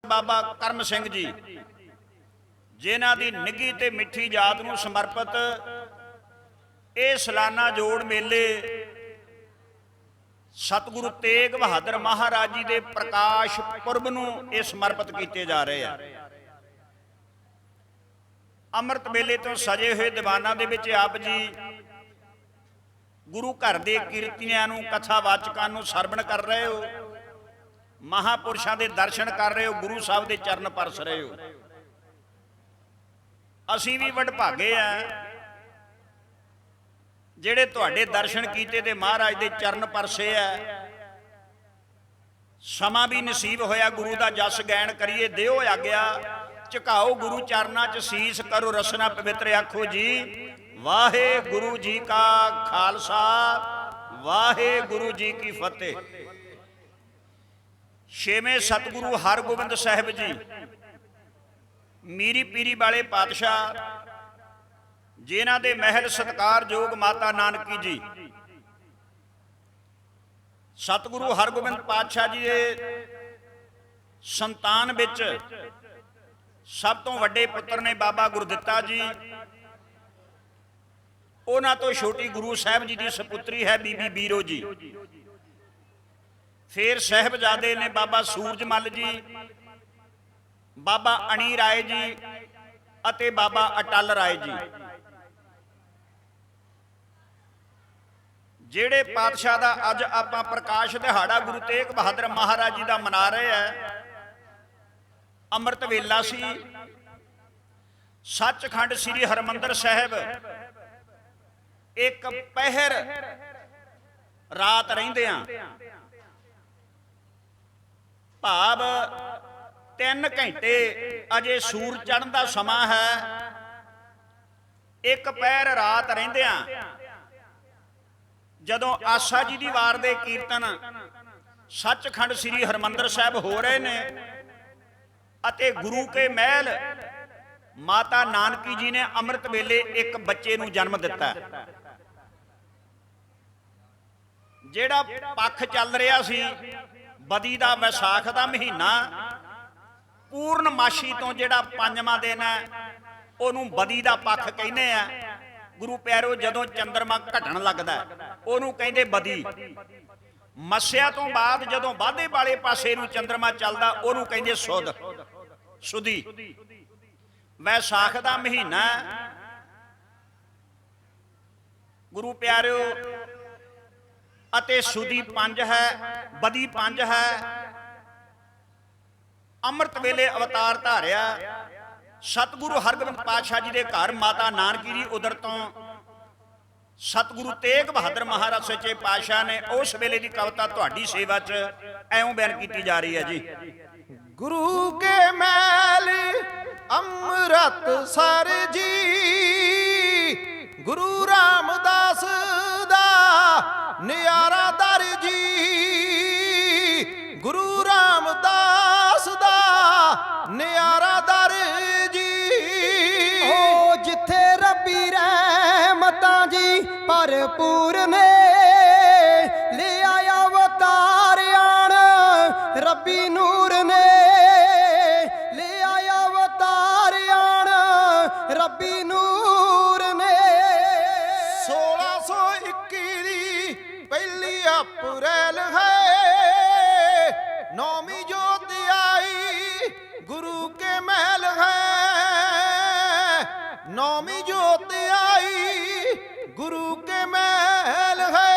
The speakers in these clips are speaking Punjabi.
बाबा करम सिंह जी, जिन्हां दी निੱਘੀ ते मिठी याद नूं समर्पित ਇਹ ਸਾਲਾਨਾ ਜੋੜ ਮੇਲੇ सतगुरु तेग बहादुर महाराज जी के प्रकाश पुरब नूं ਇਹ समर्पित किए जा रहे हैं। अमृत मेले तो सजे हुए दीवाना दे विच आप जी गुरु घर के कीर्तियां नूं, कथावाचकां नूं सरवण कर रहे हो, महापुरुषों के दर्शन कर रहे हो, गुरु साहब के चरण परस रहे हो। असीं भी वडभागे आ ਜਿਹੜੇ ਤੁਹਾਡੇ दर्शन ਕੀਤੇ ਤੇ महाराज ਦੇ चरण परसे है। समा भी नसीब होया गुरु का जस गैन करिए, दिओ आग्या झुकाओ गुरु चरना च शीस, करो रसना पवित्र, आखो जी वाहे गुरु जी का खालसा, वाहे गुरु जी की फतेह। छेवें सतगुरु हरगोबिंद साहिब जी मीरी पीरी वाले पातशाह, जिन्हां दे महल सत्कारयोग माता नानकी जी, सतगुरु हरगोबिंद पातशाह जी के संतान विच सब तो वड्डे पुत्र ने बाबा गुरदित्ता जी। उन्हां तो छोटी गुरु साहिब जी की सपुत्री है बीबी बीरो जी। फिर साहिबजादे ने बाबा सूरजमल जी, बाबा अणी राय जी अते बाबा अटल राय जी। ਜਿਹੜੇ ਪਾਤशाह ਦਾ ਅੱਜ ਆਪਾਂ प्रकाश ਦਿਹਾੜਾ गुरु तेग बहादुर महाराज जी का मना रहे हैं। अमृत वेला सी, सचखंड श्री हरमंदर साहिब एक पहर रात रहिंदियां, भाव 3 घंटे अजे सूरज चढ़न का समा है। एक पहर रात रहिंदियां जदों आशा जी की वार दे कीर्तन सचखंड श्री हरमंदर साहिब हो रहे ने अते गुरु के महल माता नानकी जी ने अमृत वेले एक बच्चे नूं जन्म दिता। जिहड़ा पख चल रहा सी बदी दा वैसाख दा महीना, पूर्णमाशी तो जिहड़ा 5वां दिन है उहनूं बदी दा पख कहने आ। गुरु प्यारो जदों चंद्रमा घटन लगदा उहनूं कहंदे बदी। मस्या तो बाद जदों वाधे वाले पासे नूं चंद्रमा चलदा उहनूं कहंदे सुद, सुदी। वैसाख दा महीना गुरु प्यारो अते सुदी 5 है, बदी 5 है। अमृत वेले अवतार धारिया सतगुरु हरगोबिंद पातशाह जी के घर माता नानकी जी, उधर तो सतगुरु तेग बहादुर महाराज सच्चे पातशाह ने उस वेले की कविता तुहाडी सेवा च ऐं बयान की जा रही है जी। गुरु के महल अमृत सर जी, गुरु रामदास दा नियारा दर जी, गुरु रामदास दा नियारा दर जी। ओ जिथे रब्बी रहमतां जी भरपूर ने, ले आया अवतार आण रब्बी नूर ने, ले आया अवतार आण रब्बी नूर ने। 1621 दी पहली अप्रैल है, 9वीं जोत आई गुरु के महल है, 9वीं जोत आई गुरु के महल है।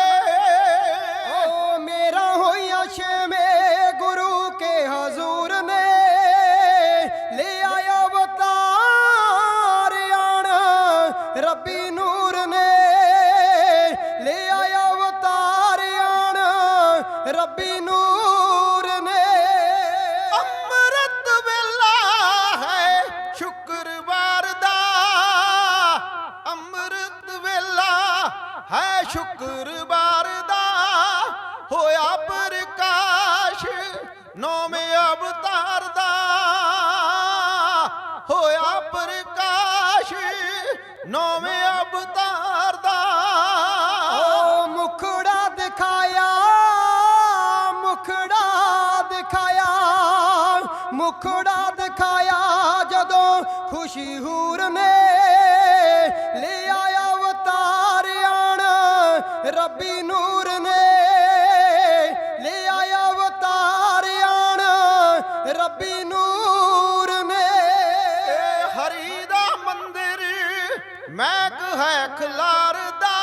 ओ मेरा होया छेवें गुरु के हजूर ने, ले आया अवतार आण रब्बी नूर ने, ले आया अवतार आण रब्बी नूर ने। अमृत वेला है शुक्रवार दा, अमृत वेला है शुक्रवार दा, होया प्रकाश 9वें अवतार दा, होया प्रकाश 9वें अवतार दा। ओ मुखड़ा दिखाया, मुखड़ा दिखाया, मुखड़ा ਮੁਖੜਾ ਦਿਖਾਇਆ ਜਦੋਂ ਖੁਸ਼ੀ ਹੂਰ ਨੇ ਲੈ ਆਇਆ ਅਵਤਾਰ ਆਣ ਰੱਬੀ ਨੂਰ ਨੇ ਲੈ ਆਇਆ ਅਵਤਾਰ ਆਣ ਰੱਬੀ ਨੂਰ ਨੇ ਹਰੀ ਦਾ ਮੰਦਿਰ ਮਹਿਕ ਹੈ ਖਿਲਾਰਦਾ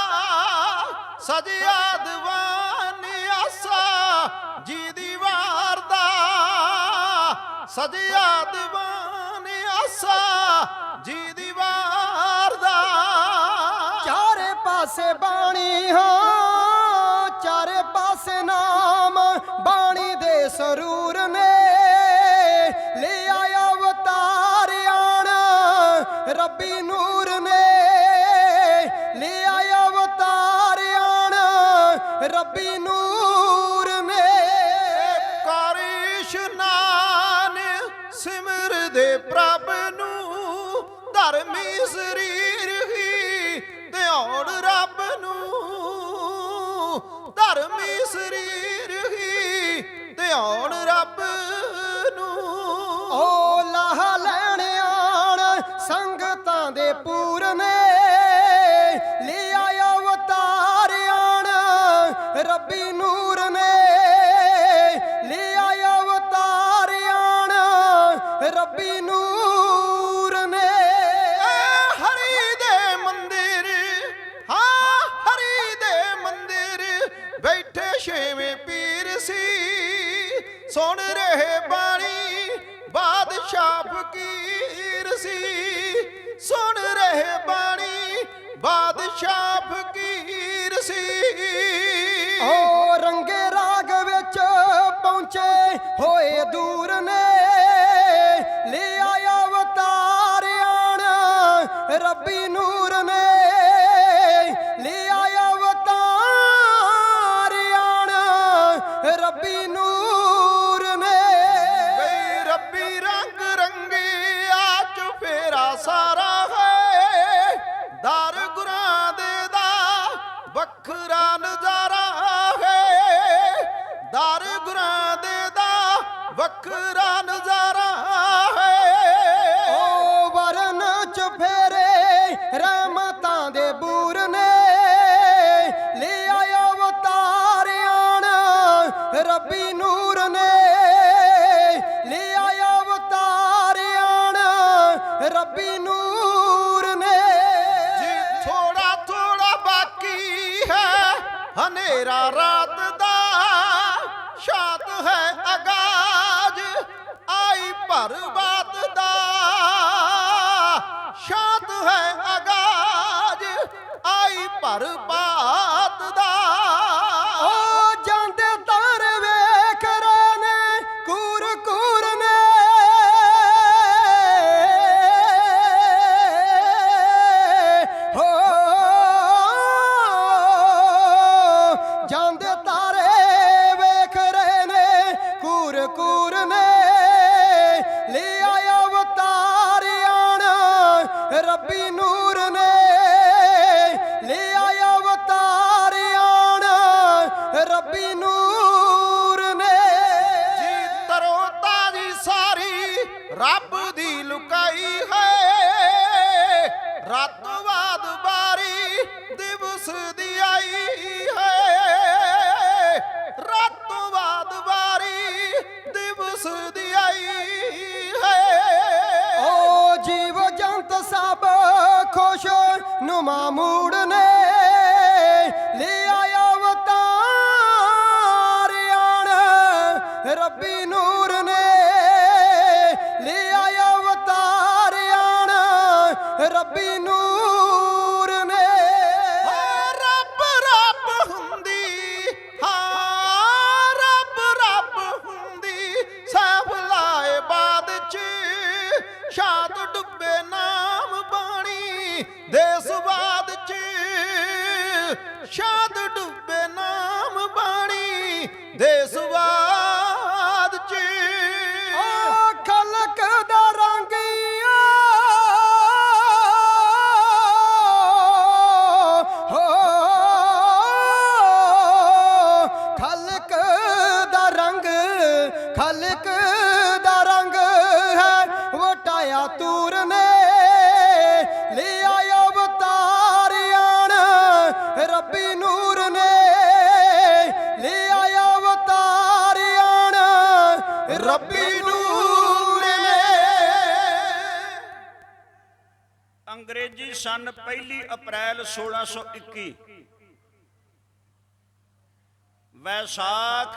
ਸਜਿਆ ਦੀਵਾਨ ਆਸਾ ਜੀ ਦੀ ਵਾਰ ਦਾ ਸਜਿਆ ਦੀਵਾਨ ਆਸਾ ਜੀ ਦੀ ਵਾਰ ਦਾ ਚਾਰੇ ਪਾਸੇ ਬਾਣੀ ਹਾਂ ਚਾਰੇ ਪਾਸੇ ਨਾਮ ਬਾਣੀ ਦੇ ਸਰੂਰ ਨੇ ਲੈ ਆਇਆ ਅਵਤਾਰ ਆਣ ਰੱਬੀ ਨੂਰ ਨੇ ਲੈ ਆਇਆ ਅਵਤਾਰ ਆਣ ਰੱਬੀ ਨੂਰ ਨੇ ਕਰ ਇਸ਼ਨਾਨ ਸਿਮਰ ਦੇ ਪ੍ਰਭ ਨੂੰ ਧਰਮੀ ਸਰੀਰ ਹੀ ਧਿਆਉਣ ਰੱਬ ਨੂੰ ਧਰਮੀ ਸਰੀਰ ਹੀ ਧਿਆਉਣ ਰੱਬ ਨੂੰ ਓ ਲਾਹਾ ਲੈਣ ਆਣ ਸੰਗਤਾਂ ਦੇ ਪੂਰ ਨੇ ਲੈ ਆਇਆ ਅਵਤਾਰ ਆਣ ਰੱਬੀ ਨੂਰ ਨੇ ਲੈ ਆਇਆ ਅਵਤਾਰ ਆਣ ਰੱਬੀ ਨੂਰ ਨੇ ਹਰੀ ਦੇ ਮੰਦਿਰ ਹਾਂ ਹਰੀ ਦੇ ਮੰਦਿਰ ਬੈਠੇ ਛੇਵੇਂ ਪੀਰ ਸੀ ਸੁਣ ਰਹੇ ਬਾਣੀ ਬਾਦਸ਼ਾਹ ਫਕੀਰ ਸੀ ਸੁਣ ਰਹੇ ਬਾਣੀ ਬਾਦਸ਼ਾਹ ਫਕੀਰ ਸੀ ਓ ਰੰਗੇ ਰਾਗ ਵਿੱਚ ਪਹੁੰਚੇ ਹੋਏ ਦੂਰ ਨੇ ਲੈ ਆਇਆ ਅਵਤਾਰ ਆਣ ਰੱਬੀ ਨੂਰ ਨੇ ਲੈ ਆਇਆ ਅਵਤਾਰ ਆਣ ਰੱਬੀ ਨੂਰ ਨੇ ਬਈ ਰੱਬੀ ਰੰਗ ਰੰਗਿਆ ਚੁਫੇਰਾ ਸਾਰਾ ਹੈ ਦਰ ਗੁਰਾਂ ਦੇ ਦਾ ਵੱਖਰਾ ਨਜ਼ਾਰਾ ਹੈ ਦਰ ਗੁਰਾਂ ਦੇ ਦਾ ਵੱਖਰਾ ਨਜ਼ਾਰਾ ਹੈ ਓ ਵਰਨ ਚੁਫੇਰੇ ਰਹਿਮਤਾਂ ਦੇ ਬੂਰ ਨੇ ਲੈ ਆਇਆ ਅਵਤਾਰ ਆਣ ਰੱਬੀ ਨੂਰ ਨੇ ਲੈ ਆਇਆ ਅਵਤਾਰ ਆਣ ਰੱਬੀ ਨੂਰ ਨੇ ਜੀ ਥੋੜਾ ਥੋੜਾ ਬਾਕੀ ਹੈ ਹਨੇਰਾ ਰਾਤ ਦਾ ਸ਼ਾਤ ਹੈ ਅਗਾਜ ਆਈ ਭਰ ਬਾਤ ਦਾ ਸ਼ਾਤ ਹੈ ਅਗਾਜ ਆਈ ਭਰ ਬਾਤ ਦਾ ਓ ਜਾਂਦੇ ਤਾਰੇ ਵੇਖ ਰਹੇ ਨੇ ਕੂਰ ਕੂਰ ਨੇ ਹੋ ਜਾਂਦੇ ਤਾਰੇ ਵੇਖ ਰਹੇ ਨੇ ਕੂਰ ਕੂਰ ਨੇ ਲੈ ਆਇਆ ਅਵਤਾਰ ਆਣ ਰੱਬੀ ਨੂਰ ਨੇ ਲੈ ਆਇਆ ਅਵਤਾਰ ਆਣ ਰੱਬੀ ਨੂਰ ਨੇ ਜੀ ਤਰੋ ਤਾਜੀ ਸਾਰੀ ਰੱਬ ਦੀ ਲੁਕਾਈ ਹੈ ਰਾਤੋਂ ਬਾਅਦ ਬਾਰੀ ਦਿਵਸ ਦੀ ਆਈ ਹੈ ਰਾਤੋਂ ਬਾਅਦ ਬਾਰੀ ਦਿਵਸ ਦੀ ਆਈ ਹੈ ਓ ਜੀਵ ਜੰਤ ਸਭ ਖੁਸ਼ ਨੁਮਾ ਮੂੜ ਨੇ ਲੈ ਆਇਆ ਅਵਤਾਰ ਆਣ ਰੱਬੀ ਨੂਰ ਨੇ ਲੈ ਆਇਆ ਅਵਤਾਰ ਆਣ ਰੱਬੀ ਨੂਰ ਨੇ ਰੱਬ ਰੱਬ ਹੁੰਦੀ ਹਾਂ ਰੱਬ ਰੱਬ ਹੁੰਦੀ ਸੈਫ ਲਾਏ ਬਾਦ ਚ ਸ਼ਾਦ ਡੁੱਬੇ ਨਾਮ ਬਾਣੀ ਦੇਸ ਬਾਦ ਚ ਅੰਗਰੇਜ਼ੀ ਸਨ 1 ਅਪ੍ਰੈਲ 1621 ਵੈਸਾਖ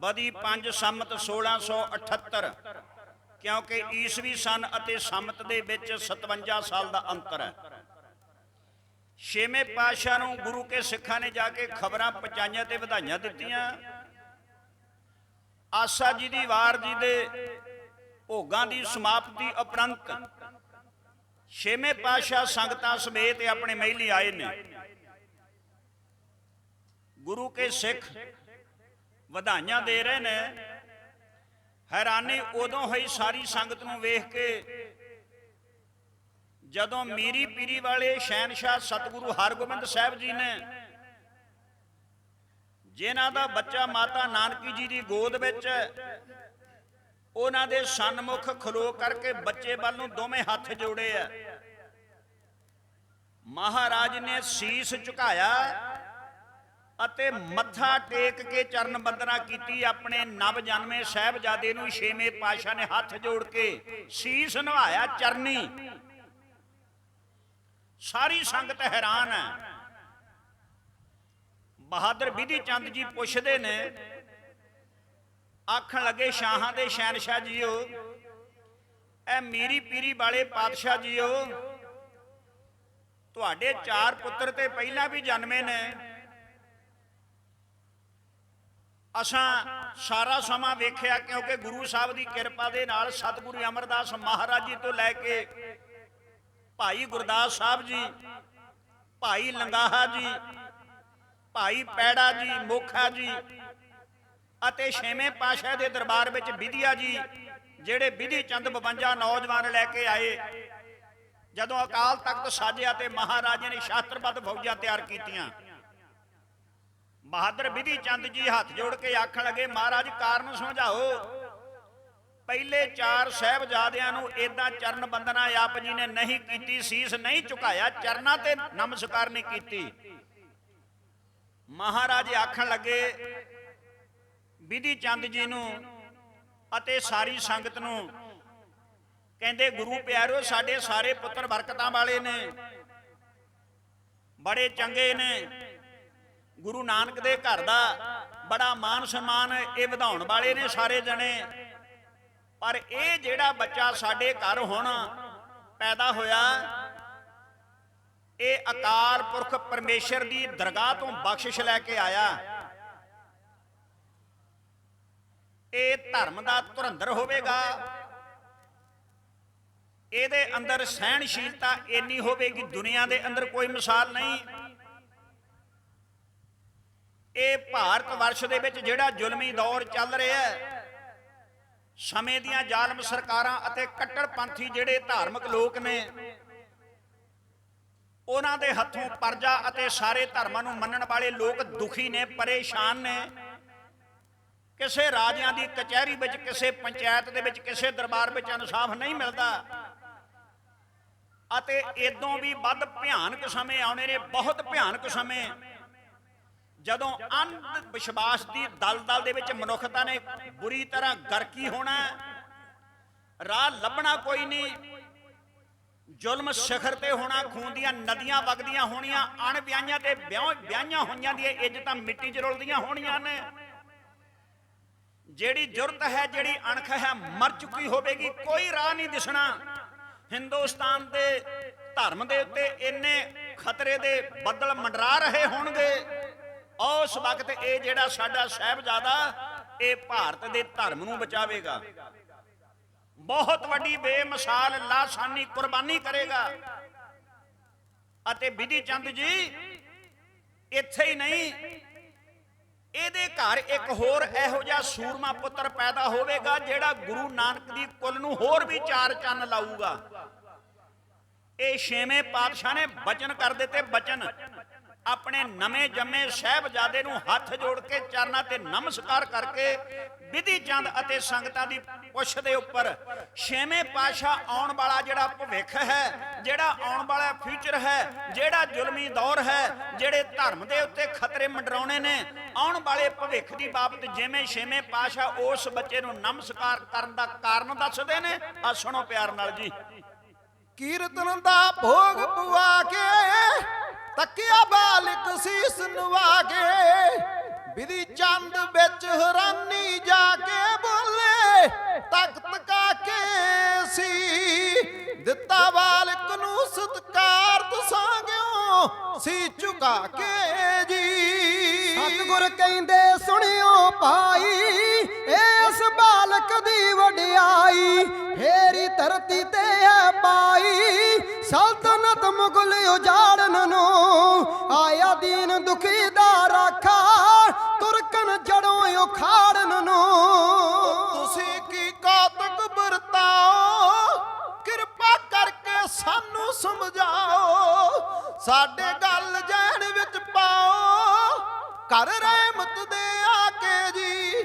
ਬਦੀ 5 ਸੰਮਤ 1678 ਕਿਉਂਕਿ ਈਸਵੀ ਸਨ ਅਤੇ ਸੰਮਤ ਦੇ ਵਿੱਚ 57 ਸਾਲ ਦਾ ਅੰਤਰ ਹੈ। ਛੇਵੇਂ ਪਾਤਸ਼ਾਹ ਨੂੰ ਗੁਰੂ ਕੇ ਸਿੱਖਾਂ ਨੇ ਜਾ ਕੇ ਖਬਰਾਂ ਪਹੁੰਚਾਈਆਂ ਤੇ ਵਧਾਈਆਂ ਦਿੱਤੀਆਂ। ਆਸਾ ਜੀ ਦੀ ਵਾਰ ਜੀ ਦੇ ਭੋਗਾਂ ਦੀ ਸਮਾਪਤੀ ਉਪਰੰਤ ਛੇਵੇਂ ਪਾਤਸ਼ਾਹ ਸੰਗਤਾਂ ਸਮੇਤ ਆਪਣੇ ਮਹਿਲੀ ਆਏ ਨੇ। ਗੁਰੂ ਕੇ ਸਿੱਖ ਵਧਾਈਆਂ ਦੇ ਰਹੇ ਨੇ। ਹੈਰਾਨੀ ਉਦੋਂ ਹੋਈ ਸਾਰੀ ਸੰਗਤ ਨੂੰ ਵੇਖ ਕੇ ਜਦੋਂ ਮੀਰੀ ਪੀਰੀ ਵਾਲੇ ਸ਼ਹਿਨशाह ਸਤਿਗੁਰੂ ਹਰਗੋਬਿੰਦ ਸਾਹਿਬ ਜੀ ਨੇ, ਜਿਨ੍ਹਾਂ ਦਾ ਬੱਚਾ ਮਾਤਾ ਨਾਨਕੀ ਜੀ ਦੀ ਗੋਦ ਵਿੱਚ, ਉਹਨਾਂ ਦੇ ਸਨਮੁਖ ਖਲੋ ਕਰਕੇ ਬੱਚੇ ਵੱਲ ਨੂੰ ਦੋਵੇਂ ਹੱਥ ਜੋੜੇ ਆ। ਮਹਾਰਾਜ ਨੇ ਸੀਸ ਝੁਕਾਇਆ ਅਤੇ ਮੱਥਾ ਟੇਕ ਕੇ ਚਰਨ ਬੰਦਨਾ ਕੀਤੀ। ਆਪਣੇ ਨਵ ਜਨਮੇ ਸਾਹਿਬਜ਼ਾਦੇ ਨੂੰ ਛੇਵੇਂ ਪਾਤਸ਼ਾਹ ਨੇ ਹੱਥ ਜੋੜ ਕੇ ਸੀਸ ਨਵਾਇਆ ਚਰਨੀ। ਸਾਰੀ ਸੰਗਤ ਹੈਰਾਨ ਹੈ। ਬਹਾਦਰ ਬਿਧੀ ਚੰਦ ਜੀ ਪੁੱਛਦੇ ਨੇ, ਆਖਣ ਲੱਗੇ ਸ਼ਾਹਾਂ ਦੇ ਸ਼ਹਿਨशाह ਜੀਓ, ਇਹ ਮੀਰੀ ਪੀਰੀ ਵਾਲੇ ਪਾਤਸ਼ਾਹ ਜੀਓ, ਤੁਹਾਡੇ 4 ਪੁੱਤਰ ਤੇ ਪਹਿਲਾਂ ਵੀ ਜਨਮੇ ਨੇ। ਅਸਾਂ ਸਾਰਾ ਸਮਾਂ ਵੇਖਿਆ, ਕਿਉਂਕਿ ਗੁਰੂ ਸਾਹਿਬ ਦੀ ਕਿਰਪਾ ਦੇ ਨਾਲ ਸਤਿਗੁਰੂ ਅਮਰਦਾਸ ਮਹਾਰਾਜ ਜੀ ਤੋਂ ਲੈ ਕੇ ਭਾਈ ਗੁਰਦਾਸ ਸਾਹਿਬ ਜੀ, ਭਾਈ ਲੰਗਾਹਾ ਜੀ, ਭਾਈ ਪੈੜਾ ਜੀ, ਮੋਖਾ ਜੀ ਅਤੇ ਛੇਵੇਂ ਪਾਤਸ਼ਾਹ ਦੇ ਦਰਬਾਰ ਵਿੱਚ ਵਿਧੀਆ ਜੀ, ਜਿਹੜੇ ਬਿਧੀ ਚੰਦ 52 ਨੌਜਵਾਨ ਲੈ ਕੇ ਆਏ। ਜਦੋਂ ਅਕਾਲ ਤਖਤ ਸਾਜਿਆ ਤੇ ਮਹਾਰਾਜੇ ਨੇ ਸ਼ਾਸਤਰਬੱਧ ਫੌਜਾਂ ਤਿਆਰ ਕੀਤੀਆਂ। ਬਹਾਦਰ ਬਿਧੀ ਚੰਦ ਜੀ ਹੱਥ ਜੋੜ ਕੇ ਆਖਣ ਲੱਗੇ, ਮਹਾਰਾਜ ਕਾਰਨ ਸਮਝਾਓ। ਪਹਿਲੇ 4 ਸਾਹਿਬਜ਼ਾਦਿਆਂ ਨੂੰ ਏਦਾਂ ਚਰਨ ਬੰਦਨਾ ਆਪ ਜੀ ਨੇ ਨਹੀਂ ਕੀਤੀ, ਸੀਸ ਨਹੀਂ ਝੁਕਾਇਆ, ਚਰਨਾਂ ਤੇ ਨਮਸਕਾਰ ਨਹੀਂ ਕੀਤੀ। ਮਹਾਰਾਜ ਆਖਣ ਲੱਗੇ ਬਿਧੀ ਚੰਦ ਜੀ ਨੂੰ ਅਤੇ ਸਾਰੀ ਸੰਗਤ ਨੂੰ, ਕਹਿੰਦੇ ਗੁਰੂ ਪਿਆਰਿਓ, ਸਾਡੇ ਸਾਰੇ ਪੁੱਤਰ ਬਰਕਤਾਂ ਵਾਲੇ ਨੇ, ਬੜੇ ਚੰਗੇ ਨੇ। ਗੁਰੂ ਨਾਨਕ ਦੇ ਘਰ ਦਾ ਬੜਾ ਮਾਨ ਸਨਮਾਨ ਇਹ ਵਧਾਉਣ ਵਾਲੇ ਨੇ ਸਾਰੇ ਜਣੇ। ਪਰ ਇਹ ਜਿਹੜਾ ਬੱਚਾ ਸਾਡੇ ਘਰ ਹੁਣ ਪੈਦਾ ਹੋਇਆ, ਇਹ ਅਕਾਲ ਪੁਰਖ ਪਰਮੇਸ਼ਰ ਦੀ ਦਰਗਾਹ ਤੋਂ ਬਖਸ਼ਿਸ਼ ਲੈ ਕੇ ਆਇਆ। ਇਹ ਧਰਮ ਦਾ ਧੁਰੰਧਰ ਹੋਵੇਗਾ। ਇਹਦੇ ਅੰਦਰ ਸਹਿਣਸ਼ੀਲਤਾ ਇੰਨੀ ਹੋਵੇਗੀ, ਦੁਨੀਆ ਦੇ ਅੰਦਰ ਕੋਈ ਮਿਸਾਲ ਨਹੀਂ। ਇਹ ਭਾਰਤ ਵਰਸ਼ ਦੇ ਵਿੱਚ ਜਿਹੜਾ ਜ਼ੁਲਮੀ ਦੌਰ ਚੱਲ ਰਿਹਾ ਹੈ, ਸਮੇਂ ਦੀਆਂ ਜ਼ਾਲਮ ਸਰਕਾਰਾਂ ਅਤੇ ਕੱਟੜਪੰਥੀ ਜਿਹੜੇ ਧਾਰਮਿਕ ਲੋਕ ਨੇ, ਉਹਨਾਂ ਦੇ ਹੱਥੋਂ ਪਰਜਾ ਅਤੇ ਸਾਰੇ ਧਰਮਾਂ ਨੂੰ ਮੰਨਣ ਵਾਲੇ ਲੋਕ ਦੁਖੀ ਨੇ, ਪਰੇਸ਼ਾਨ ਨੇ। ਕਿਸੇ ਰਾਜਿਆਂ ਦੀ ਕਚਹਿਰੀ ਵਿੱਚ, ਕਿਸੇ ਪੰਚਾਇਤ ਦੇ ਵਿੱਚ, ਕਿਸੇ ਦਰਬਾਰ ਵਿੱਚ ਇਨਸਾਫ ਨਹੀਂ ਮਿਲਦਾ। ਅਤੇ ਇਦੋਂ ਵੀ ਵੱਧ ਭਿਆਨਕ ਸਮੇਂ ਆਉਣੇ ਨੇ, ਬਹੁਤ ਭਿਆਨਕ ਸਮੇਂ, ਜਦੋਂ ਅੰਧ ਵਿਸ਼ਵਾਸ ਦੀ ਦਲਦਲ ਦੇ ਵਿੱਚ ਮਨੁੱਖਤਾ ਨੇ ਬੁਰੀ ਤਰ੍ਹਾਂ ਗਰਕੀ ਹੋਣਾ। ਰਾਹ ਲੱਭਣਾ ਕੋਈ ਨਹੀਂ। ਜ਼ੁਲਮ ਸਿਖਰ ਤੇ ਹੋਣਾ, ਖੂਨ ਦੀਆਂ ਨਦੀਆਂ ਵਗਦੀਆਂ ਹੋਣੀਆਂ, ਅਣਵਿਆਹੀਆਂ ਤੇ ਵਿਆਹੀਆਂ ਹੋਈਆਂ ਦੀਆਂ ਇੱਜ਼ਤਾਂ ਮਿੱਟੀ 'ਚ ਰੁਲਦੀਆਂ ਹੋਣੀਆਂ ਨੇ। ਜਿਹੜੀ ਜੁਰਤ ਹੈ, ਜਿਹੜੀ ਅਣਖ ਹੈ, ਮਰ ਚੁੱਕੀ ਹੋਵੇਗੀ। ਕੋਈ ਰਾਹ ਨਹੀਂ ਦਿਸਣਾ। ਹਿੰਦੁਸਤਾਨ ਦੇ ਧਰਮ ਦੇ ਉੱਤੇ ਇੰਨੇ ਖਤਰੇ ਦੇ ਬੱਦਲ ਮੰਡਰਾ ਰਹੇ ਹੋਣਗੇ। ਉਸ ਵਕਤ ਇਹ ਜਿਹੜਾ ਸਾਡਾ ਸਾਹਿਬਜ਼ਾਦਾ, ਇਹ ਭਾਰਤ ਦੇ ਧਰਮ ਨੂੰ ਬਚਾਵੇਗਾ। ਬਹੁਤ ਵੱਡੀ ਬੇਮਿਸਾਲ ਲਾਸਾਨੀ ਕੁਰਬਾਨੀ ਕਰੇਗਾ। ਅਤੇ ਬਿਧੀ ਚੰਦ ਜੀ ਇੱਥੇ ਹੀ ਨਹੀਂ, ਇਹਦੇ ਘਰ ਇੱਕ ਹੋਰ ਇਹੋ ਜਿਹਾ ਸੂਰਮਾ ਪੁੱਤਰ ਪੈਦਾ ਹੋਵੇਗਾ, ਜਿਹੜਾ ਗੁਰੂ ਨਾਨਕ ਦੀ ਕੁਲ ਨੂੰ ਹੋਰ ਵੀ 4 ਚੰਨ ਲਾਊਗਾ। ਇਹ ਛੇਵੇਂ ਪਾਤਸ਼ਾਹ ਨੇ ਬਚਨ ਕਰ ਦਿੱਤੇ। ਬਚਨ ਆਪਣੇ ਨਵੇਂ ਜੰਮੇ ਸਾਹਿਬਜ਼ਾਦੇ ਨੂੰ ਹੱਥ ਜੋੜ ਕੇ ਚਰਨਾਂ ਤੇ ਨਮਸਕਾਰ ਕਰਕੇ ਬਿਧੀ ਚੰਦ ਅਤੇ ਸੰਗਤਾਂ ਦੀ ਪੁੱਛ ਦੇ ਉੱਪਰ ਛੇਵੇਂ ਪਾਤਸ਼ਾਹ ਆਉਣ ਵਾਲਾ ਜਿਹੜਾ ਭਵਿੱਖ ਹੈ, ਜਿਹੜਾ ਆਉਣ ਵਾਲਾ ਫਿਊਚਰ ਹੈ, ਜਿਹੜਾ ਜ਼ੁਲਮੀ ਦੌਰ ਹੈ, ਜਿਹੜੇ ਧਰਮ ਦੇ ਉੱਤੇ ਖਤਰੇ ਮੰਡਰਾਉਣੇ ਨੇ, ਆਉਣ ਵਾਲੇ ਭਵਿੱਖ ਦੀ ਬਾਬਤ ਜਿਵੇਂ ਛੇਵੇਂ ਪਾਤਸ਼ਾਹ ਉਸ ਬੱਚੇ ਨੂੰ ਨਮਸਕਾਰ ਕਰਨ ਦਾ ਕਾਰਨ ਦੱਸਦੇ ਨੇ। ਆ ਸੁਣੋ ਪਿਆਰ ਨਾਲ ਜੀ। ਕੀਰਤਨ ਦਾ ਭੋਗ ਪਵਾ ਕੇ ਤੱਕਿਆ ਬਾਲਕ ਸੀਸ ਨਵਾ ਕੇ ਵਿਧੀ ਚੰਦ ਵਿੱਚ ਹੈਰਾਨੀ ਜਾ ਕੇ ਬੋਲੇ ਤਖਤ ਕਾ ਕੇ ਸੀ ਦਿੱਤਾ ਬਾਲਕ ਨੂੰ ਸਤਕਾਰ ਦਸਾਂਗਿਓ ਸੀ ਝੁਕਾ ਕੇ ਜੀ। ਸਤਿਗੁਰ ਕਹਿੰਦੇ ਸੁਣਿਓ ਭਾਈ ਇਸ ਬਾਲਕ ਦੀ ਵਡਿਆਈ ਫੇਰੀ ਧਰਤੀ ਤੇ ਹੈ ਪਾਈ ਸਲਤਨਤ ਮੁਗਲ ਉਜਾੜਨ ਨੂੰ ਆਇਆ ਦੀਨ ਦੁਖੀ ਦਾ ਰਾਖਾ ਤੁਰਕਨ ਜੜੋਂ ਉਖਾੜਨ ਨੂੰ। ਤੁਸੀਂ ਕੀ ਕੌਤਕ ਵਰਤਾਓ ਕਿਰਪਾ ਕਰਕੇ ਸਾਨੂੰ ਸਮਝਾਓ ਸਾਡੇ ਗੱਲ ਜਹਿਨ ਵਿੱਚ ਪਾਓ ਕਰ ਰਹਿਮਤ ਦੇ ਆ ਕੇ ਜੀ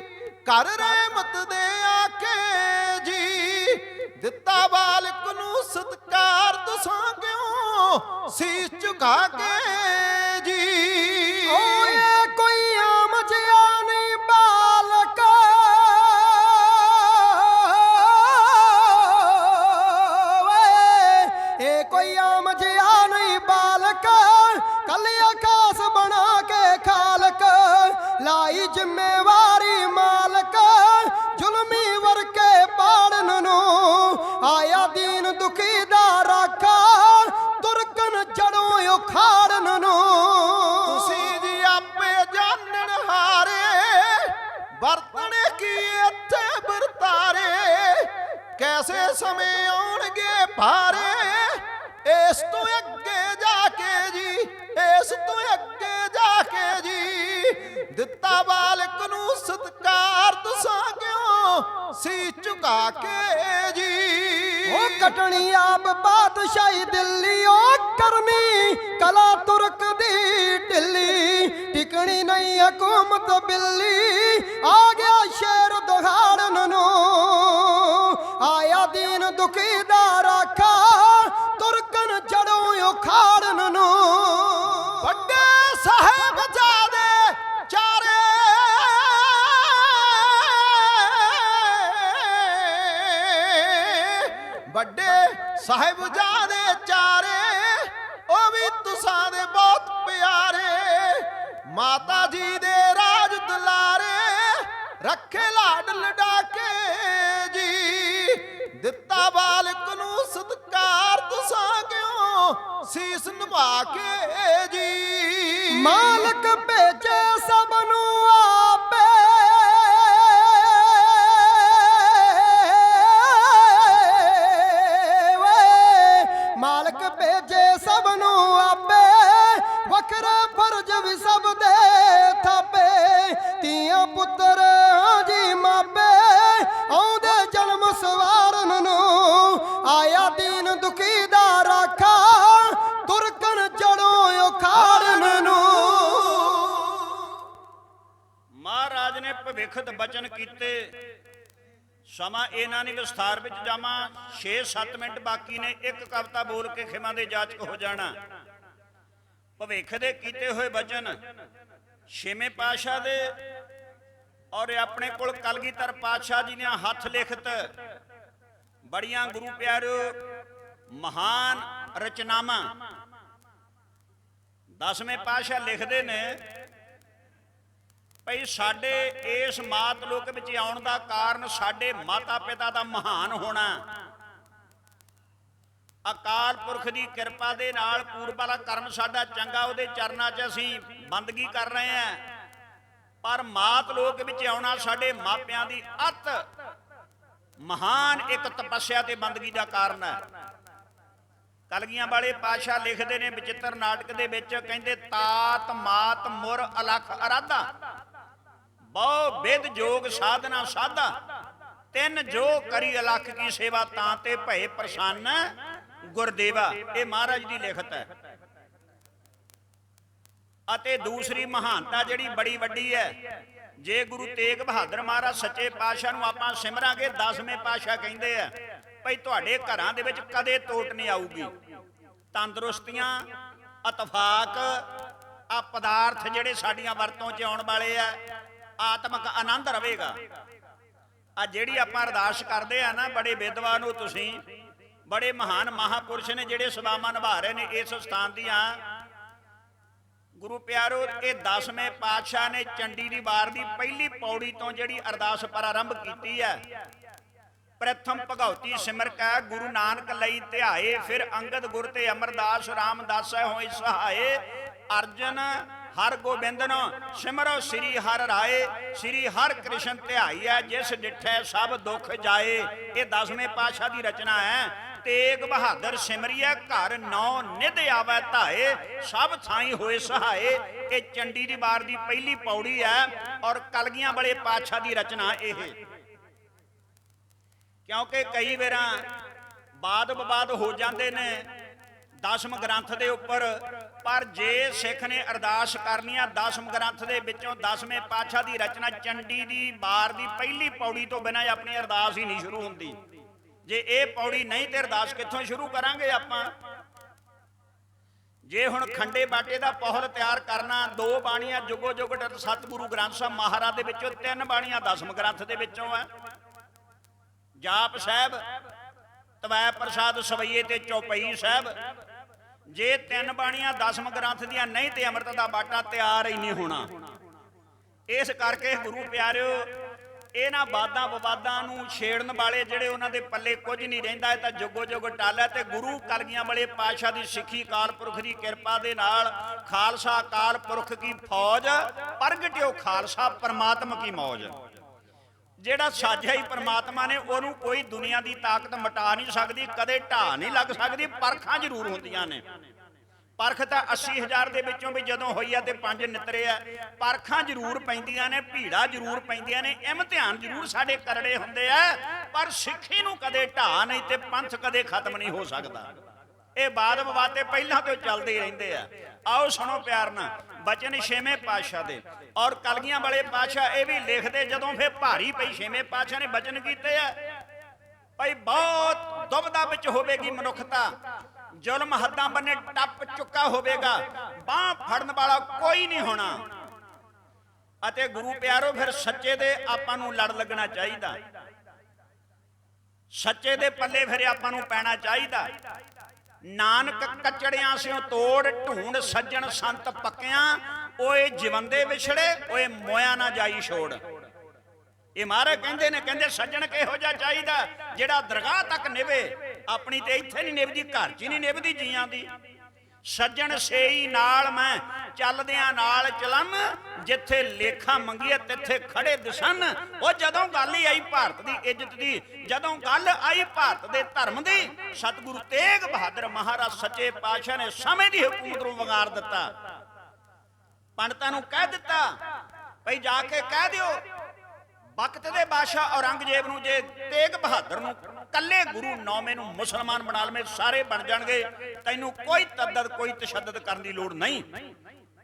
ਕਰ ਰਹਿਮਤ ਦੇ ਆ ਕੇ ਜੀ ਦਿੱਤਾ ਬਾਲਕ ਨੂੰ ਸਤਕਾਰ ਦਸਾਂਗਿਓ ਸੀਸ ਝੁਕਾ ਕੇ ਜੀ। ਓਏ ਕੋਈ ਆਮ ਜਿਹਾ ਨਹੀਂ ਬਾਲਕ ਏ ਕੋਈ ਆਮ ਜਿਹਾ ਨਹੀਂ ਬਾਲਕ ਕੱਲਿਆ ਖਾਸ ਬਣਾ ਕੇ ਖਾਲਕ ਲਾਈ ਜ਼ਿੰਮੇਵਾਰੀ ਮਾਲਕ ਜ਼ੁਲਮੀ ਵਰਕੇ ਪਾੜਨ ਨੂੰ ਆਇਆ ਦੀਨ ਦੁਖੀ ਦਾ ਰਾਖਾ ਤੁਰਕਨ ਜੜੋਂ ਉਖਾੜਨ ਨੂੰ। ਤੁਸੀਂ ਜੀ ਆਪੇ ਜਾਣਨ ਹਾਰੇ ਵਰਤਣੇ ਕੀ ਇੱਥੇ ਵਰਤਾਰੇ ਕੈਸੇ ਸਮੇਂ ਆਉਣਗੇ ਭਾਰੇ ਇਸ ਤੋਂ ਅੱਗੇ ਜਾ ਕੇ ਜੀ ਇਸ ਤੋਂ ਅੱਗੇ ਜਾ ਕੇ ਜੀ ਦਿੱਤਾ ਬਾਲਕ ਨੂੰ ਸਤਕਾਰ ਦਸਾਂਗਿਓ ਸੀ ਝੁਕਾ ਕੇ ਜੀ। ਉਹ ਕਟਣੀ ਆਪ ਬਾਦਸ਼ਾਹੀ ਦਿੱਲੀ ਉਹ ਕਰਨੀ ਕਲਾ ਤੁਰਕ ਦੀ ਢਿੱਲੀ ਟਿਕਣੀ ਨਹੀਂ ਹਕੂਮਤ ਬਿੱਲੀ ਆ ਗਿਆ ਸ਼ੇਰ ਦਹਾੜਨ ਨੂੰ ਆਇਆ ਦੀਨ ਦੁਖੀ ਦਾ ਰਾਖਾ ਤੁਰਕਨ ਜੜੋਂ ਉਖਾੜਨ ਨੂੰ। ਵੱਡੇ ਸਾਹਿਬਜ਼ਾਦੇ ਚਾਰੇ ਵੱਡੇ ਸਾਹਿਬਜ਼ਾਦੇ ਚਾਰੇ ਉਹ ਵੀ ਤੁਸਾਂ ਦੇ ਬਹੁਤ ਪਿਆਰੇ ਮਾਤਾ ਜੀ ਦੇ ਰਾਜ ਦੁਲਾਰੇ ਰੱਖੇ ਲਾਡ ਲਡਾ ਕੇ ਜੀ ਦਿੱਤਾ ਬਾਲਕ ਨੂੰ ਸਤਕਾਰ ਦਸਾਂਗਿਓ ਸੀਸ ਨਿਭਾ ਕੇ ਜੀ। ਮਾਲਕ ਭੇਜੇ ਸਭ ਨੂੰ ਆਪੇ ਮਾਲਕ ਭੇਜੇ ਸਭ ਨੂੰ ਆਪੇ ਵੱਖਰਾ ਫਰਜ਼ ਵੀ ਸਭ ਦੇ ਥਾਪੇ ਧੀਆਂ ਪੁੱਤਰ ਜੀ ਮਾਪੇ ਆਉਂਦੇ ਜਨਮ ਸਵਾਰਨ ਨੂੰ ਆਇਆ ਦੀਨ ਦੁਖੀ ਦਾ ਰਾਖਾ ਤੁਰਕਨ ਜੜੋਂ ਉਖਾੜਨ ਨੂੰ। ਮਹਾਰਾਜ ਨੇ ਭਵਿੱਖਤ ਬਚਨ ਕੀਤੇ ਸਮਾਂ ਇਹਨਾਂ ਨੇ ਵਿਸਥਾਰ ਵਿੱਚ ਜਾਵਾਂ 6-7 ਮਿੰਟ ਬਾਕੀ ਨੇ ਇੱਕ ਕਵਿਤਾ ਬੋਲ ਕੇ ਖਿਮਾ ਦੇ ਜਾਚਕ ਹੋ ਜਾਣਾ। ਭਵਿੱਖ ਦੇ ਕੀਤੇ ਹੋਏ ਬਚਨ ਛੇਵੇਂ ਪਾਤਸ਼ਾਹ ਦੇ ਔਰ ਆਪਣੇ ਕੋਲ ਕਲਗੀਧਰ ਪਾਤਸ਼ਾਹ ਜੀ ਨੇ ਹੱਥ ਲਿਖਤ ਬੜੀਆਂ ਗੁਰੂ ਪਿਆਰਿਓ ਮਹਾਨ ਰਚਨਾਵਾਂ 10ਵੇਂ ਪਾਤਸ਼ਾਹ ਲਿਖਦੇ ਨੇ ਭਈ ਸਾਡੇ ਇਸ ਮਾਤ ਲੋਕ ਵਿੱਚ ਆਉਣ ਦਾ ਕਾਰਨ ਸਾਡੇ ਮਾਤਾ ਪਿਤਾ ਦਾ ਮਹਾਨ ਹੋਣਾ ਅਕਾਲ ਪੁਰਖ ਦੀ ਕਿਰਪਾ ਦੇ ਨਾਲ ਪੂਰਬ ਵਾਲਾ ਕਰਮ ਸਾਡਾ ਚੰਗਾ ਉਹਦੇ ਚਰਨਾਂ 'ਚ ਅਸੀਂ ਬੰਦਗੀ ਕਰ ਰਹੇ ਹਾਂ ਪਰ ਮਾਤ ਲੋਕ ਵਿੱਚ ਆਉਣਾ ਸਾਡੇ ਮਾਪਿਆਂ ਦੀ ਅਤ ਮਹਾਨ ਇੱਕ ਤਪੱਸਿਆ ਤੇ ਬੰਦਗੀ ਦਾ ਕਾਰਨ ਹੈ। ਕਲਗੀਆਂ ਵਾਲੇ ਪਾਤਸ਼ਾਹ ਲਿਖਦੇ ਨੇ ਵਿਚਿੱਤਰ ਨਾਟਕ ਦੇ ਵਿੱਚ ਕਹਿੰਦੇ ਤਾਤ ਮਾਤ ਮੁਰ ਅਲਖ ਅਰਾਧਾ ਬਹੁ ਵਿਦ ਜੋਗ ਸਾਧਨਾ ਸਾਧਾ ਤਿੰਨ ਜੋ ਕਰੀ ਅਲਖ ਕੀ ਸੇਵਾ ਤਾਂ ਤੇ ਭਏ ਪ੍ਰਸੰਨ ਗੁਰਦੇਵਾ। ਇਹ ਮਹਾਰਾਜ ਦੀ ਲਿਖਤ ਹੈ। ਅਤੇ ਦੂਸਰੀ ਮਹਾਨਤਾ ਜਿਹੜੀ ਬੜੀ ਵੱਡੀ ਹੈ ਜੇ ਗੁਰੂ ਤੇਗ ਬਹਾਦਰ ਮਹਾਰਾਜ ਸੱਚੇ ਪਾਤਸ਼ਾਹ ਨੂੰ ਆਪਾਂ ਸਿਮਰਾਂਗੇ 10ਵੇਂ ਪਾਤਸ਼ਾਹ ਕਹਿੰਦੇ ਆ ਭਈ ਤੁਹਾਡੇ ਘਰਾਂ ਦੇ ਵਿੱਚ ਕਦੇ ਤੋਟ ਨਹੀਂ ਆਊਗੀ ਤੰਦਰੁਸਤੀਆਂ ਇਤਫਾਕ ਆ ਪਦਾਰਥ ਜਿਹੜੇ ਸਾਡੀਆਂ ਵਰਤੋਂ 'ਚ ਆਉਣ ਵਾਲੇ ਆ ਆਤਮਿਕ ਆਨੰਦ ਰਹੇਗਾ। ਆ ਜਿਹੜੀ ਆਪਾਂ ਅਰਦਾਸ ਕਰਦੇ ਆ ਨਾ ਬੜੇ ਵਿਦਵਾਨ ਹੋ ਤੁਸੀਂ बड़े महान महापुरुष ने जिहड़े सेवावां निभा रहे ने इस स्थान दियां। गुरु प्यारो, ये 10वें पातशाह ने चंडी दी वार दी पहली पौड़ी तो जिहड़ी अरदास प्रारंभ कीती है, प्रथम भगवती सिमर कै गुरु नानक लई ध्याए, फिर अंगद गुर ते अमरदास रामदास होई सहाये, अर्जन हर गोबिंदन सिमरो श्री हर राय, श्री हर कृष्ण ध्याई है, जिस डिठै सब दुख जाए। ये 10वें पातशाह की रचना है। तेग बहादुर सिमरिया घर नौ निध आवे धाए, सब थाई होए सहाये। ये चंडी दी वार दी पहली पौड़ी है और कलगियां वाले पातशाह की रचना यह। क्योंकि कई बार वाद विवाद हो जाते ने दसम ग्रंथ के उपर, पर जे सिख ने अरदास करनी है दसम ग्रंथ के विचों 10वें पातशाह की रचना चंडी दी वार दी पहली पौड़ी तो बिना अपनी अरदास ही नहीं शुरू होती। जे ये पौड़ी नहीं तो अरदास कित्थों शुरू करांगे आपां। जे हुण खंडे बाटे दा पौहल तैयार करना, 2 बाणियां जुगो जुग सतगुरु ग्रंथ साहब महाराज दे विचों 3 बाणियां दसम ग्रंथ दे विचों है। जाप साहब, तवै प्रसाद सवैये ते चौपई साहब। जे 3 बाणियां दसम ग्रंथ दियां नहीं तो अमृत दा बाटा तैयार ही नहीं होना। इस करके गुरु प्यारिओ, इन्हां वादां विवादां नूं छेड़न वाले जिहड़े उन्हां दे पल्ले कुछ नहीं रहिंदा, है तां जुगो जुग टाला। ते गुरु कलगियां वाले पातशाह दी सिੱਖੀ काल पुरख दी किरपा दे नाल खालसा काल पुरख की फौज, प्रगटिओ खालसा परमात्मा की मौज। ਜਿਹੜਾ ਸਾਜਿਆ ਹੀ परमात्मा ने ਉਹਨੂੰ कोई दुनिया की ताकत मिटा नहीं सकती, कदे ਢਾਹ नहीं लग सकती। परखां जरूर होंदियां ने। परख तो 80,000 के विचों भी जदों होई है तो 5 नितरे आ। परखां जरूर पैंदियां ने, भीड़ा जरूर पैंदियां ने, इम्तिहान जरूर साडे करड़े हुंदे आ, पर सिੱਖੀ नूं कदे ਢਾਹ नहीं ते पंथ कदे खत्म नहीं हो सकता। ये वाद विवाद पहलां तो चलते ही रहिंदे आ। आओ सुनो प्यार नाल बचन 6वें पातशाह दे और कलगियां वाले पातशाह ये भी लिखते जदों फिर भारी पई 6वें पातशाह ने बचन कीते आ, भाई बहुत दुविधा विच होवेगी मनुखता, जुल्म हद्दां बन्ने टप चुका होवेगा, बांह फड़न वाला कोई नहीं होना। अते गुरु प्यारो फिर सच्चे दे आपां नूं लड़ लगना चाहिदा, सच्चे दे पल्ले फिर आपां नूं पैना चाहिदा। नानक कचड़ियां सिओ तोड़ ढूंढ सज्जन संत पक्कियां, ओए जिवंदे विछड़े ओए मोया ना जाई छोड़। ये महाराज कहंदे ने, कहंदे सज्जन किहो जिहा चाहीदा जिहड़ा दरगाह तक निवे, अपनी ते इत्थे नहीं निभदी, घर च नहीं निभदी जियां दी। सज्जन सेई नाल मैं चलदियां नाल चलन, जिथे लेखा मंगीए तिथे खड़े दिसन। वो जदों गल ही आई भारत की इज्जत की, जदों गल आई भारत के धर्म की, सतगुरु तेग बहादुर महाराज सच्चे पातशाह ने समय की हुकूमत नूं वंगार दिता। पंडितां नूं कह दिता भाई जाके कह दिओ वक्त दे बादशाह औरंगजेब नूं, जे तेग बहादुर नूं कल्ले गुरु 9वें नूं मुसलमान बना लवे, सारे बन जाणगे, तैनूं कोई तद्दद कोई तशद्दद करन दी लोड़ नहीं।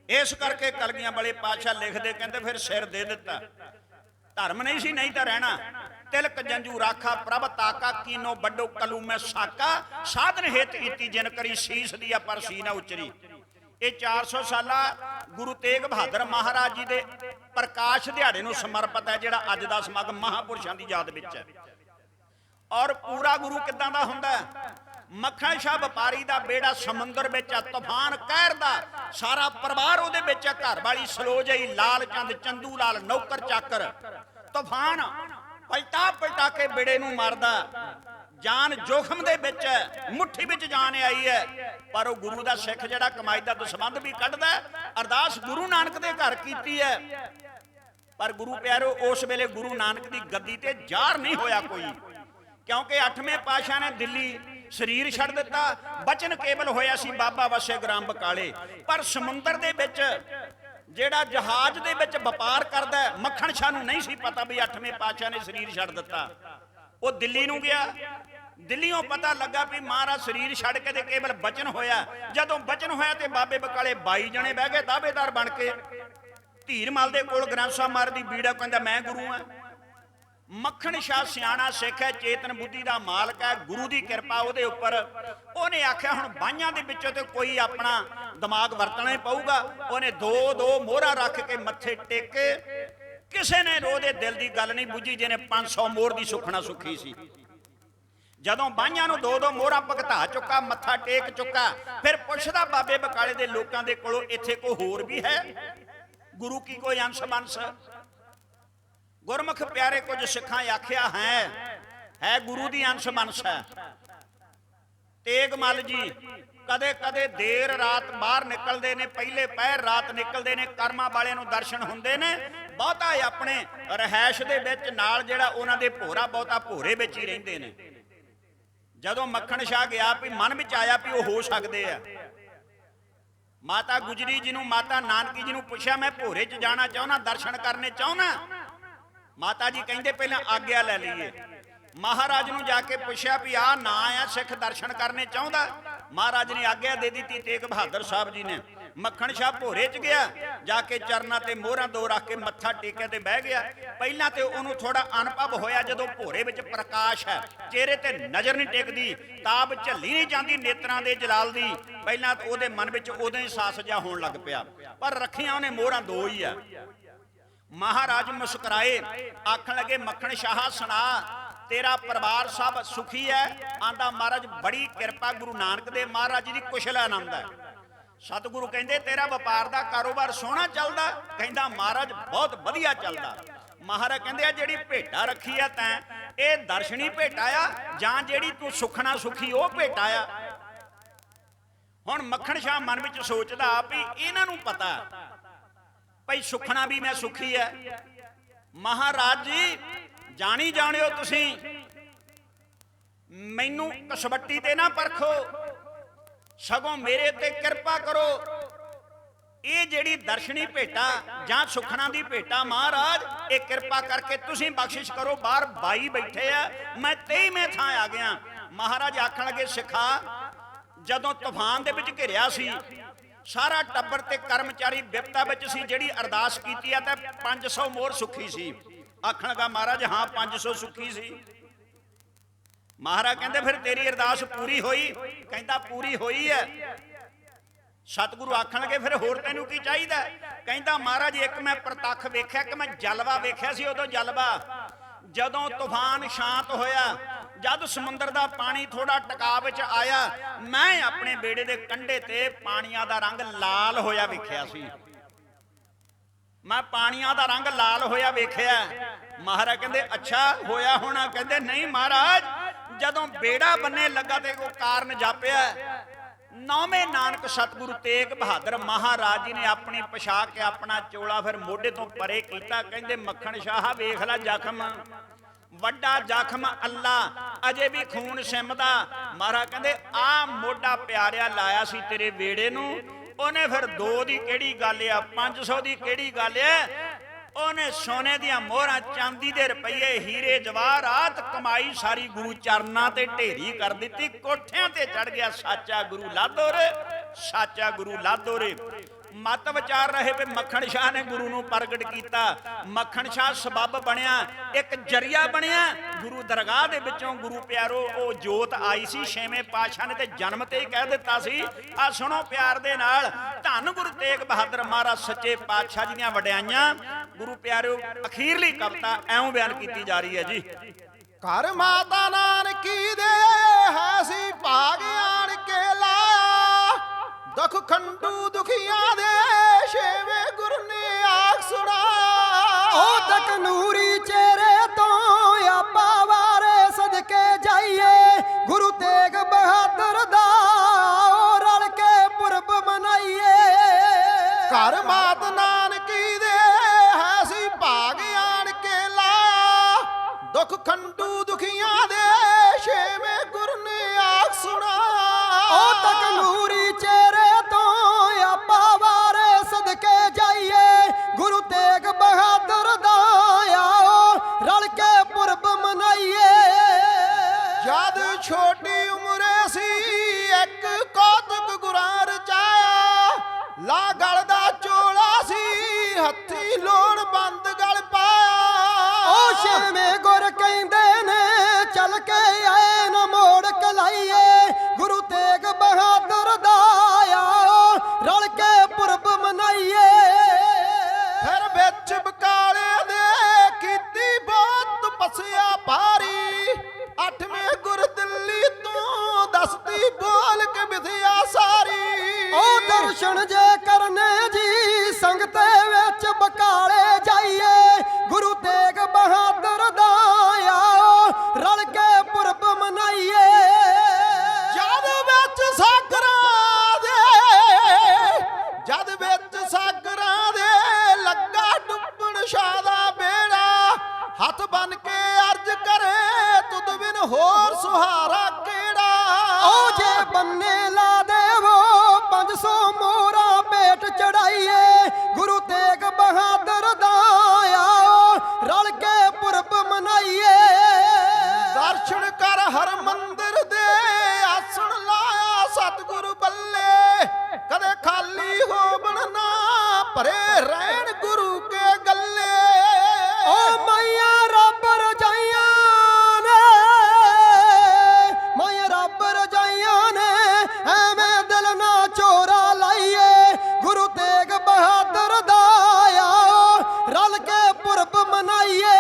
इस करके कलगियां वाले पातशाह लिखदे, कहंदे फिर सिर दे दिता। धर्म नहीं सी नहीं तो रहना। तिलक जंजू राखा प्रभ ताका, कीनो बड्डो कलू में साका, साधन हित कीती जिन करी शीस दिया पर सी ना उचरी। ये 400 साला गुरु तेग बहादुर महाराज जी दे प्रकाश दिहाड़े नूं समर्पित है, जिहड़ा अज दा समागम महापुरुषां दी याद विच है। और पूरा गुरु किदां दा हुंदा है? मक्खण शाह व्यापारी दा बेड़ा समुंदर विच, तूफान कहर दा सारा परिवार उहदे विच, घर वाली सलोजई, लाल चंद, चंदू लाल, नौकर चाकर। तूफान पलटा पलटा के बेड़े नूं मारदा, जान जोखम दे विच है, मुट्ठी विच जान आई है, पर वो गुरु दा सिख जिहड़ा कमाई दा दसबंध भी कढदा। अरदास गुरु नानक दे घर कीती है, पर गुरु प्यारो उस वेले गुरु नानक दी गद्दी ते जार नहीं होया कोई, क्योंकि 8वें पातशाह ने दिल्ली शरीर छड़ दिता। बचन केवल होया सी बाबा वसे ग्राम बकाले, पर समुंदर दे विच जेड़ा जहाज दे विच व्यापार करदा, मक्खण शाह नूं नहीं सी पता भी 8वें पातशाह ने शरीर छड़ दिता। वो दिल्ली नूं गया, दिल्लीओं पता लगा भी महाराज शरीर छड़ के ते केवल बचन होया। जदों बचन होया ते बाबे बकाले 22 जने बह गए दावेदार बन के। धीर मल दे कोल ग्रंथ साहब महाराज दी बीड़ा, कहंदा मैं गुरु हां। मक्खण शाह सियाणा सिख है, चेतन बुद्धि का मालक है, गुरु की किरपा उहदे उपर। उहने आख्या हुण बाहियां दे विचों ते कोई अपना दिमाग वरतना ही पऊगा। उहने दो मोहरा रख के मत्थे टेके, किसी ने उहदे दिल की गल नहीं बुझी, जिहने 500 मोहर की सुखना सुखी सी। ਜਦੋਂ ਬਾਈਆਂ ਨੂੰ ਦੋ ਦੋ ਮੋਹਰਾਂ ਭਗਤਾ ਚੁੱਕਾ, ਮੱਥਾ ਟੇਕ ਚੁੱਕਾ, ਫਿਰ ਪੁੱਛਦਾ ਬਾਬੇ ਬਕਾਲੇ ਦੇ ਲੋਕਾਂ ਦੇ ਕੋਲੋਂ, ਇੱਥੇ ਕੋਈ ਹੋਰ ਵੀ ਹੈ? ਗੁਰੂ ਕੀ ਕੋਈ ਅੰਸ਼ ਬੰਸ? ਗੁਰਮੁਖ ਪਿਆਰੇ ਕੁਝ ਸਿੱਖਾਂ ਆਖਿਆ ਹੈ ਗੁਰੂ ਦੀ ਅੰਸ਼ ਬੰਸ ਹੈ। ਤੇਗ ਮੱਲ ਜੀ ਕਦੇ ਕਦੇ ਦੇਰ ਰਾਤ ਬਾਹਰ ਨਿਕਲਦੇ ਨੇ, ਪਹਿਲੇ ਪਹਿਰ ਰਾਤ ਨਿਕਲਦੇ ਨੇ, ਕਰਮਾਂ ਵਾਲਿਆਂ ਨੂੰ ਦਰਸ਼ਨ ਹੁੰਦੇ ਨੇ। ਬਹੁਤਾ ਆਪਣੇ ਰਹਿائش ਦੇ ਵਿੱਚ ਨਾਲ ਜਿਹੜਾ ਉਹਨਾਂ ਦੇ ਭੋਰਾ, ਬਹੁਤਾ ਭੋਰੇ ਵਿੱਚ ਹੀ ਰਹਿੰਦੇ ਨੇ। ਜਦੋਂ ਮੱਖਣ ਸ਼ਾਹ ਗਿਆ ਵੀ ਮਨ ਵਿੱਚ ਆਇਆ ਵੀ ਉਹ ਹੋ ਸਕਦੇ ਆ, ਮਾਤਾ ਗੁਜਰੀ ਜੀ ਨੂੰ, ਮਾਤਾ ਨਾਨਕੀ ਜੀ ਨੂੰ ਪੁੱਛਿਆ, ਮੈਂ ਭੋਰੇ 'ਚ ਜਾਣਾ ਚਾਹੁੰਦਾ, ਦਰਸ਼ਨ ਕਰਨੇ ਚਾਹੁੰਦਾ। ਮਾਤਾ ਜੀ ਕਹਿੰਦੇ ਪਹਿਲਾਂ ਆਗਿਆ ਲੈ ਲਈਏ। ਮਹਾਰਾਜ ਨੂੰ ਜਾ ਕੇ ਪੁੱਛਿਆ ਵੀ ਆਹ ਨਾ ਆ ਸਿੱਖ ਦਰਸ਼ਨ ਕਰਨੇ ਚਾਹੁੰਦਾ। ਮਹਾਰਾਜ ਨੇ ਆਗਿਆ ਦੇ ਦਿੱਤੀ। ਤੇਗ ਬਹਾਦਰ ਸਾਹਿਬ ਜੀ ਨੇ ਮੱਖਣ ਸ਼ਾਹ ਭੋਰੇ 'ਚ ਗਿਆ, ਜਾ ਕੇ ਚਰਨਾਂ ਤੇ ਮੋਹਰਾਂ ਦੋ ਰੱਖ ਕੇ ਮੱਥਾ ਟੇਕਿਆ ਤੇ ਬਹਿ ਗਿਆ। ਪਹਿਲਾਂ ਤੇ ਉਹਨੂੰ ਥੋੜਾ ਅਨੁਭਵ ਹੋਇਆ, ਜਦੋਂ ਭੋਰੇ ਵਿੱਚ ਪ੍ਰਕਾਸ਼ ਹੈ, ਚਿਹਰੇ ਤੇ ਨਜ਼ਰ ਨਹੀਂ ਟਿਕਦੀ, ਤਾਬ ਝੱਲੀ ਨਹੀਂ ਜਾਂਦੀ ਨੇਤਰਾਂ ਦੇ ਜਲਾਲ ਦੀ। ਪਹਿਲਾਂ ਤਾਂ ਉਹਦੇ ਮਨ ਵਿੱਚ ਉਦੋਂ ਹੀ ਸਾਸ ਜਿਹਾ ਹੋਣ ਲੱਗ ਪਿਆ, ਪਰ ਰੱਖੀਆਂ ਉਹਨੇ ਮੋਹਰਾਂ ਦੋ ਹੀ ਆ। ਮਹਾਰਾਜ ਮੁਸਕਰਾਏ, ਆਖਣ ਲੱਗੇ ਮੱਖਣ ਸ਼ਾਹ ਸੁਣਾ, ਤੇਰਾ ਪਰਿਵਾਰ ਸਭ ਸੁਖੀ ਹੈ? ਆਂਦਾ ਮਹਾਰਾਜ ਬੜੀ ਕਿਰਪਾ ਗੁਰੂ ਨਾਨਕ ਦੇਵ ਮਹਾਰਾਜ ਜੀ ਦੀ, ਕੁਸ਼ਲ ਆਨੰਦ ਹੈ। ਸਤਿਗੁਰੂ ਕਹਿੰਦੇ ਤੇਰਾ ਵਪਾਰ ਦਾ ਕਾਰੋਬਾਰ ਸੋਹਣਾ ਚੱਲਦਾ? ਕਹਿੰਦਾ ਮਹਾਰਾਜ ਬਹੁਤ ਵਧੀਆ ਚੱਲਦਾ। ਮਹਾਰਾਜ ਕਹਿੰਦੇ ਆ ਜਿਹੜੀ ਭੇਟਾ ਰੱਖੀ ਆ ਤੈਂ, ਇਹ ਦਰਸ਼ਨੀ ਭੇਟਾ ਆ ਜਾਂ ਜਿਹੜੀ ਤੂੰ ਸੁਖਣਾ ਸੁਖੀ ਉਹ ਭੇਟਾ ਆ? ਹੁਣ ਮੱਖਣ ਸ਼ਾਹ ਮਨ ਵਿੱਚ ਸੋਚਦਾ ਵੀ ਇਹਨਾਂ ਨੂੰ ਪਤਾ ਭਈ ਸੁਖਣਾ ਵੀ ਮੈਂ ਸੁਖੀ ਹੈ। ਮਹਾਰਾਜ ਜੀ ਜਾਣੀ ਜਾਣਿਓ, ਤੁਸੀਂ ਮੈਨੂੰ ਕਸਵੱਟੀ ਤੇ ਨਾ ਪਰਖੋ, ਸਗੋਂ ਮੇਰੇ ਤੇ ਕਿਰਪਾ ਕਰੋ। ਇਹ ਜਿਹੜੀ ਦਰਸ਼ਨੀ ਭੇਟਾ ਜਾਂ ਸੁਖਣਾ ਦੀ ਭੇਟਾ ਮਹਾਰਾਜ, ਇਹ ਕਿਰਪਾ ਕਰਕੇ ਤੁਸੀਂ ਬਖਸ਼ਿਸ਼ ਕਰੋ। ਬਾਹਰ ਬਾਈ ਬੈਠੇ ਆ, ਮੈਂ 23ਵੇਂ ਥਾਂ ਆ ਗਿਆ। ਮਹਾਰਾਜ ਆਖਣ ਲੱਗੇ ਸਿੱਖਾ, ਜਦੋਂ ਤੂਫਾਨ ਦੇ ਵਿੱਚ ਘਿਰਿਆ ਸੀ, ਸਾਰਾ ਟੱਬਰ ਤੇ ਕਰਮਚਾਰੀ ਵਿਪਤਾ ਵਿੱਚ ਸੀ, ਜਿਹੜੀ ਅਰਦਾਸ ਕੀਤੀ ਆ ਤਾਂ 500 ਮੋਹਰ ਸੁੱਖੀ ਸੀ। ਆਖਣ ਲੱਗਾ ਮਹਾਰਾਜ ਹਾਂ 500 ਸੁੱਖੀ ਸੀ। ਮਹਾਰਾਜ ਕਹਿੰਦੇ ਫਿਰ ਤੇਰੀ ਅਰਦਾਸ ਪੂਰੀ ਹੋਈ? ਕਹਿੰਦਾ ਪੂਰੀ ਹੋਈ ਹੈ। ਸਤਿਗੁਰੂ ਆਖਣ ਲੱਗੇ ਫਿਰ ਹੋਰ ਤੈਨੂੰ ਕੀ ਚਾਹੀਦਾ? ਕਹਿੰਦਾ ਮਹਾਰਾਜ ਇੱਕ ਮੈਂ ਪ੍ਰਤੱਖ ਵੇਖਿਆ, ਕਿ ਮੈਂ ਜਲਵਾ ਵੇਖਿਆ ਸੀ। ਉਦੋਂ ਜਲਵਾ ਜਦੋਂ ਤੂਫਾਨ ਸ਼ਾਂਤ ਹੋਇਆ, ਜਦ ਸਮੁੰਦਰ ਦਾ ਪਾਣੀ ਥੋੜਾ ਟਿਕਾ ਵਿੱਚ ਆਇਆ, ਮੈਂ ਆਪਣੇ ਬੇੜੇ ਦੇ ਕੰਢੇ ਤੇ ਪਾਣੀਆਂ ਦਾ ਰੰਗ ਲਾਲ ਹੋਇਆ ਵੇਖਿਆ ਸੀ। ਮੈਂ ਪਾਣੀਆਂ ਦਾ ਰੰਗ ਲਾਲ ਹੋਇਆ ਵੇਖਿਆ। ਮਹਾਰਾਜ ਕਹਿੰਦੇ ਅੱਛਾ ਹੋਇਆ ਹੋਣਾ? ਕਹਿੰਦੇ ਨਹੀਂ ਮਹਾਰਾਜ, ਜਦੋਂ ਬੇੜਾ ਬੰਨੇ ਲੱਗਾ ਤੇ ਉਹ ਕਾਰਨ ਜਾਪਿਆ। 9ਵੇਂ ਨਾਨਕ ਸਤਿਗੁਰੂ ਤੇਗ ਬਹਾਦਰ ਮਹਾਰਾਜ ਜੀ ਨੇ ਆਪਣੀ ਪੋਸ਼ਾਕ, ਆਪਣਾ ਚੋਲਾ ਫਿਰ ਮੋਢੇ ਤੋਂ ਪਰੇ ਕੀਤਾ। ਕਹਿੰਦੇ ਮੱਖਣ ਸ਼ਾਹ ਵੇਖ ਲੈ ਜ਼ਖਮ, ਵੱਡਾ ਜ਼ਖਮ ਅੱਲਾ, ਅਜੇ ਵੀ ਖੂਨ ਸਿਮਦਾ। ਮਹਾਰਾਜ ਕਹਿੰਦੇ ਆ ਮੋਢਾ ਪਿਆਰਿਆ ਲਾਇਆ ਸੀ ਤੇਰੇ ਵੇੜੇ ਨੂੰ, ਉਹਨੇ ਫਿਰ 2 ਦੀ ਕਿਹੜੀ ਗੱਲ ਆ, 500 ਦੀ ਕਿਹੜੀ ਗੱਲ ਆ? ਉਹਨੇ ਸੋਨੇ ਦੀਆਂ ਮੋਹਰਾਂ, ਚਾਂਦੀ ਦੇ ਰੁਪਈਏ, ਹੀਰੇ ਜਵਾਹਰਾਤ ਕਮਾਈ ਸਾਰੀ ਗੁਰੂ ਚਰਨਾਂ ਤੇ ਢੇਰੀ ਕਰ ਦਿੱਤੀ। ਕੋਠਿਆਂ ਤੇ ਚੜ ਗਿਆ ਸਾਚਾ ਗੁਰੂ ਲਾਧੋ ਰੇ, ਸਾਚਾ ਗੁਰੂ ਲਾਧੋ ਰੇ। ਮਤ ਵਿਚਾਰ ਰਹੇ ਵੀ ਮੱਖਣ ਸ਼ਾਹ ਨੇ ਗੁਰੂ ਨੂੰ ਪ੍ਰਗਟ ਕੀਤਾ। ਮੱਖਣ ਸ਼ਾਹ ਸਬੱਬ ਬਣਿਆ, ਇੱਕ ਜਰੀਆ ਬਣਿਆ। ਗੁਰੂ ਦਰਗਾਹ ਦੇ ਵਿੱਚੋਂ ਗੁਰੂ ਪਿਆਰੋ ਉਹ ਜੋਤ ਆਈ ਸੀ। 6ਵੇਂ ਪਾਤਸ਼ਾਹ ਨੇ ਤੇ ਜਨਮ ਤੇ ਹੀ ਕਹਿ ਦਿੱਤਾ ਸੀ। ਆ ਸੁਣੋ ਪਿਆਰ ਦੇ ਨਾਲ, ਧੰਨ ਗੁਰੂ ਤੇਗ ਬਹਾਦਰ ਮਹਾਰਾਜ ਸੱਚੇ ਪਾਤਸ਼ਾਹ ਜੀ ਦੀਆਂ ਵਡਿਆਈਆਂ। ਗੁਰੂ ਪਿਆਰਿਓ ਅਖੀਰਲੀ ਕਵਿਤਾ ਐਉਂ ਬਿਆਨ ਕੀਤੀ ਜਾ ਰਹੀ ਹੈ ਜੀ। ਘਰ ਮਾਤਾ ਨਾਨਕੀ ਦੇ ਹੈ ਸੀ ਭਾਗ ਆਣ ਕੇ ਲਾਇਆ, ਦੁੱਖ ਖੰਡੂ ਦੁਖੀਆਂ ਦੇ 6ਵੇਂ ਗੁਰ ਨੇ ਆਖ ਸੁਣਾਇਆ। ਉਹ ਤੱਕ ਨੂਰੀ ਚਿਹਰੇ ਤੋਂ ਆਪਾ ਵਾਰੇ ਸਦਕੇ ਜਾਈਏ, ਗੁਰੂ ਤੇਗ ਬਹਾਦਰ ਦਾ ਰਲ ਕੇ ਪੁਰਬ ਮਨਾਈਏ। ਘਰ ਮਾਤ ਨਾਨਕੀ ਦੇ ਹੈ ਸੀ ਭਾਗ ਆਣ ਕੇ ਲਾਇਆ, ਦੁੱਖ ਖੰਡੂ ਦੁਖੀਆਂ ਦੇ 6ਵੇਂ ਗੁਰ ਨੇ ਆਖ ਸੁਣਾਇਆ। ਉਹ ਤੱਕ ਨੂਰੀ ਚਿਹਰੇ ਤੋਂ ਆਪਾ ਵਾਰੇ ਸਦਕੇ ਜਾਈਏ, ਗੁਰੂ ਤੇਗ ਬਹਾਦਰ ਦਾ ਰਲ ਕੇ ਪੁਰਬ ਮਨਾਈਏ। ਜਦ ਛੋਟੀ ਉਮਰੇ ਸੀ ਇੱਕ ਕੌਤਕ ਗੁਰਾਂ ਰਚਾਇਆ, ਲਾ ਗਲ ਦਾ ਚੋਲਾ ਸੀ ਹੱਥੀ ਲੋੜ ਬੰਦ ਗਲ ਪਾਇਆ। ਉਹ 6ਵੇਂ ਗੁਰ ਕਹਿੰਦੇ ਨੇ ਚੱਲ ਕੇ ਆਏ ਨਾ ਮੋੜ ਕਲਾਈਏ, ਗੁਰੂ ਤੇਗ ਬਹਾਦਰ ਦਾ ਰਲ ਕੇ ਪੁਰਬ ਮਨਾਈਏ। ਫਿਰ ਵਿੱਚ ਬਕਾਲੇ ਦੇ ਕੀਤੀ ਬਹੁਤ ਤਪੱਸਿਆ ਭਾਰੀ, 8ਵੇਂ ਗੁਰ ਦਿੱਲੀ ਦਰਸ਼ਨ ਜੇ ਕਰਨੇ ਜੀ ਸੰਗਤੇ ਵਿੱਚ ਬਕਾਲੇ ਜਾਈਏ ਗੁਰੂ ਤੇਗ ਬਹਾਦਰ ਦਾ ਆਓ ਰਲ ਕੇ ਪੁਰਬ ਮਨਾਈਏ ਜਦ ਵਿੱਚ ਸਾਗਰਾਂ ਦੇ ਲੱਗਾ ਡੁੱਬਣ ਸ਼ਾਹ ਦਾ ਬੇੜਾ ਹੱਥ ਬਨ ਕੇ ਅਰਜ ਕਰੇ ਤੁਧ ਬਿਨ ਹੋਰ ਸੁਹਾਰਾ ਕਿਹੜਾ ਓ ਜੇ ਬੰਨੇ ਲਾ ਦੇਵੋ 500 ਮੋਹਰਾ ਭੇਟ ਚੜਾਈਏ ਗੁਰੂ ਤੇਗ ਬਹਾਦਰ ਦਾ ਆਓ ਰਲ ਕੇ ਪੁਰਬ ਮਨਾਈਏ ਦਰਸ਼ਨ ਕਰ ਹਰ ਮੰਦਰ ਦੇ ਆਸਣ ਲਾਇਆ ਸਤਿਗੁਰੂ ਬੱਲੇ ਕਦੇ ਖਾਲੀ ਹੋਵਣ ਨਾ ਭਰੇ ਰਹਿਣ ਗੁਰੂ ਕੇ ਗੱਲੇ ਓ ਮਾਇਆ ਰੱਬ ਰਜਾਈਆਂ ਨੇ ਮਾਇਆ ਰੱਬ ਰਜਾਈਆਂ ਨੇ ਐਵੇਂ ਦਿਲ ਨਾ ਚੋਰਾ ਲਾਈਏ ਗੁਰੂ ਤੇਗ ਬਹਾਦਰ ਦਾ ਆਓ ਰਲ ਕੇ ਪੁਰਬ ਮਨਾਈਏ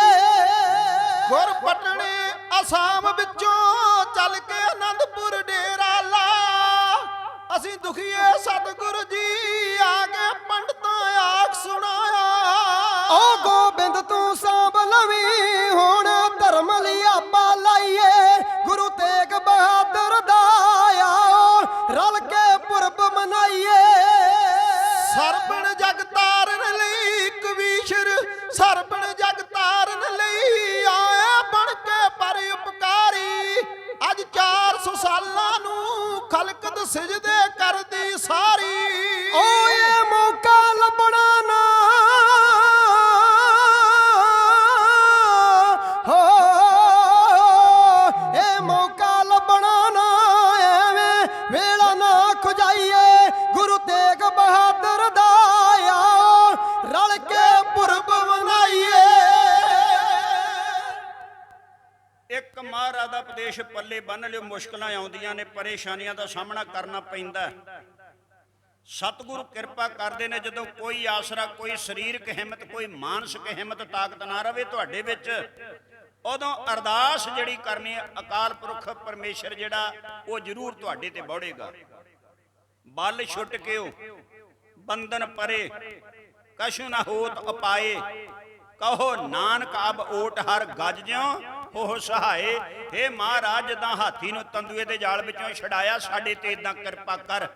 ਗੁਰ ਪਟਣੇ ਅਸਾਮ ਵਿੱਚੋਂ ਚੱਲ ਕੇ ਆਨੰਦਪੁਰ ਡੇਰਾ ਲਾਇਆ ਅਸੀਂ ਦੁਖੀਏ ਸਤਿਗੁਰੂ ਜੀ ਆ ਕੇ ਪੰਡਤਾਂ ਆਖ ਸੁਣਾਇਆ ਓ ਗੋਬਿੰਦ ਤੂੰ ਸਾਂਭ ਲਵੀਂ ਹੁਣ ਧਰਮ ਲਈ ਆਪਾ ਲਾਈਏ ਗੁਰੂ ਤੇਗ ਬਹਾਦਰ ਦਾ ਆਓ ਰਲ ਕੇ ਪੁਰਬ ਮਨਾਈਏ ਸਰਬਣ ਜਗ ਤਾਰਨ ਲਈ ਕਵੀਸ਼ਰ ਸਰਬਣ ਜਗ ਤਾਰਨ ਲਈ ਆਇਆ ਬਣ ਕੇ ਪਰ ਉਪਕਾਰੀ ਅੱਜ 400 ਸਾਲਾਂ ਨੂੰ ਖਲਕਤ ਸਿਜਦੇ ਕਰਦੀ ਸਾਰੀ ਓ ਇਹ ਮੌਕਾ ਲੱਭਣਾ ਨਾ ਹੋ ਇਹ ਮੌਕਾ ਲੱਭਣਾ ਨਾ ਐਵੇਂ ਵੇਲਾ ਨਾ ਖੁਜਾਈਏ ਗੁਰੂ ਤੇਗ ਬਹਾਦਰ ਦਾ ਆਓ ਰਲ ਕੇ ਪੁਰਬ ਮਨਾਈਏ ਇੱਕ ਮਹਾਰਾਜ ਦਾ ਉਪਦੇਸ਼ ਪੱਲੇ ਬੰਨ ਲਿਓ ਮੁਸ਼ਕਲਾਂ ਆਉਂਦੀਆਂ ਨੇ ਪਰੇਸ਼ਾਨੀਆਂ ਦਾ ਸਾਹਮਣਾ ਕਰਨਾ ਪੈਂਦਾ ਸਤਿਗੁਰੂ ਕਿਰਪਾ ਕਰਦੇ ਨੇ ਜਦੋਂ ਕੋਈ ਆਸਰਾ ਕੋਈ ਸਰੀਰਕ ਹਿੰਮਤ ਕੋਈ ਮਾਨਸਿਕ ਹਿੰਮਤ ਤਾਕਤ ਨਾ ਰਵੇ ਤੁਹਾਡੇ ਵਿੱਚ ਉਦੋਂ ਅਰਦਾਸ ਜਿਹੜੀ ਕਰਨੀ ਹੈ ਅਕਾਲ ਪੁਰਖ ਪਰਮੇਸ਼ਰ ਜਿਹੜਾ ਉਹ ਜ਼ਰੂਰ ਤੁਹਾਡੇ ਤੇ ਬੌੜੇਗਾ ਬਲ ਛੁੱਟ ਕਿਓ ਬੰਧਨ ਪਰੇ ਕਛੂ ਨਾ ਹੋਤ ਉਪਾਏ ਕਹੋ ਨਾਨਕ ਅਬ ਓਟ ਹਰ ਗੱਜ ਜਿਉ ਉਹ ਸਹਾਏ ਹੇ ਮਹਾਰਾਜ ਜਿੱਦਾਂ ਹਾਥੀ ਨੂੰ ਤੰਦੂਏ ਦੇ ਜਾਲ ਵਿੱਚੋਂ ਛਡਾਇਆ ਸਾਡੇ ਤੇ ਇਦਾਂ ਕਿਰਪਾ ਕਰ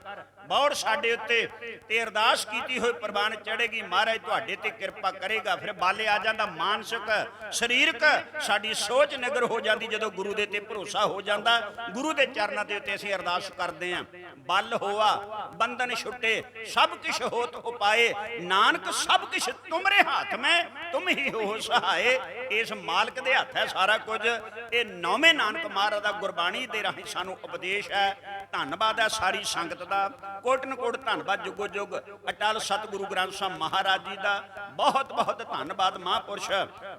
ਬੌੜ ਸਾਡੇ ਉੱਤੇ ਤੇ ਅਰਦਾਸ ਕੀਤੀ ਹੋਈ ਪ੍ਰਵਾਨ ਚੜੇਗੀ ਮਹਾਰਾਜ ਤੁਹਾਡੇ ਤੇ ਕਿਰਪਾ ਕਰੇਗਾ ਫਿਰ ਬਾਲੇ ਆ ਜਾਂਦਾ ਮਾਨਸਿਕ ਸਰੀਰਕ ਸਾਡੀ ਸੋਚ ਨਿਗਰ ਹੋ ਜਾਂਦੀ ਜਦੋਂ ਗੁਰੂ ਦੇ ਤੇ ਭਰੋਸਾ ਹੋ ਜਾਂਦਾ ਗੁਰੂ ਦੇ ਚਰਨਾਂ ਦੇ ਉੱਤੇ ਅਸੀਂ ਅਰਦਾਸ ਕਰਦੇ ਆਂ ਬਲ ਹੋਆ ਬੰਧਨ ਛੁੱਟੇ ਸਭ ਕਿਛ ਹੋਤ ਉਪਾਏ ਨਾਨਕ ਸਭ ਕਿਛ ਤੁਮਰੇ ਹੱਥ ਮੈਂ ਤੁਮ ਹੀ ਹੋ ਸਹਾਏ ਇਸ ਮਾਲਕ ਦੇ ਹੱਥ ਹੈ ਸਾਰਾ ਕੁਝ ਇਹ ਨੌਵੇਂ ਨਾਨਕ ਮਹਾਰਾਜ ਦਾ ਗੁਰਬਾਣੀ ਦੇ ਰਾਹੀਂ ਸਾਨੂੰ ਉਪਦੇਸ਼ ਹੈ ਧੰਨਵਾਦ ਹੈ ਸਾਰੀ ਸੰਗਤ ਦਾ ਕੋਟਨ ਕੋਟ ਧੰਨਵਾਦ ਜੁਗੋ ਜੁਗ ਅਟਲ ਸਤਿਗੁਰੂ ਗ੍ਰੰਥ ਸਾਹਿਬ ਮਹਾਰਾਜ ਜੀ ਦਾ ਬਹੁਤ ਬਹੁਤ ਧੰਨਵਾਦ ਮਹਾਂਪੁਰਸ਼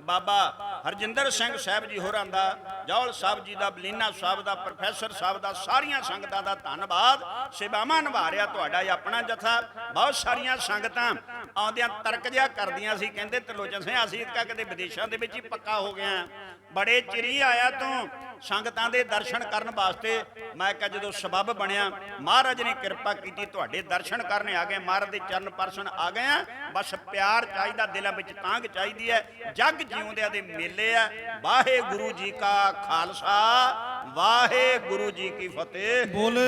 ਬਾਬਾ ਹਰਜਿੰਦਰ ਸਿੰਘ ਸਾਹਿਬ ਜੀ ਹੋਰਾਂ ਦਾ ਜੌਲ ਸਾਹਿਬ ਜੀ ਦਾ ਬਲੀਨਾ ਸਾਹਿਬ ਦਾ ਪ੍ਰੋਫੈਸਰ ਸਾਹਿਬ ਦਾ ਸਾਰੀਆਂ ਸੰਗਤਾਂ ਦਾ ਧੰਨਵਾਦ ਸੇਵਾਵਾਂ ਨਿਭਾ ਰਿਹਾ ਤੁਹਾਡਾ ਇਹ ਆਪਣਾ ਜਥਾ ਬਹੁਤ ਸਾਰੀਆਂ ਸੰਗਤਾਂ ਆਉਂਦਿਆਂ ਤਰਕ ਜਿਹਾ ਕਰਦੀਆਂ ਸੀ ਕਹਿੰਦੇ ਤਲੋਚਨ ਸਿੰਘ ਅਸੀਂ ਤਾਂ ਕਦੇ ਵਿਦੇਸ਼ਾਂ ਦੇ ਵਿੱਚ ਹੀ ਪੱਕਾ ਹੋ ਗਿਆ ਬੜੇ ਚਿਰੀ ਆਇਆ ਤੂੰ ਸੰਗਤਾਂ ਦੇ ਦਰਸ਼ਨ ਕਰਨ ਵਾਸਤੇ ਮੈਂ ਕਿਹਾ ਜਦੋਂ ਸਬੱਬ ਬਣਿਆ ਮਹਾਰਾਜ ਨੇ ਕਿਰਪਾ ਕੀਤੀ ਤੁਹਾਡੇ ਦਰਸ਼ਨ ਕਰਨੇ ਆ ਗਏ ਮਹਾਰਾਜ ਦੇ ਚਰਨ ਪਰਸਨ ਆ ਗਏ ਆ ਬਸ ਪਿਆਰ ਚਾਹੀਦਾ ਦਿਲਾਂ ਵਿੱਚ ਤਾਂਘ ਚਾਹੀਦੀ ਹੈ ਜਗ ਜਿਉਂਦਿਆਂ ਦੇ ਮੇਲੇ ਆ ਵਾਹਿਗੁਰੂ ਜੀ ਕਾ ਖਾਲਸਾ ਵਾਹਿਗੁਰੂ ਜੀ ਕੀ ਫਤਿਹ ਬੋਲੇ।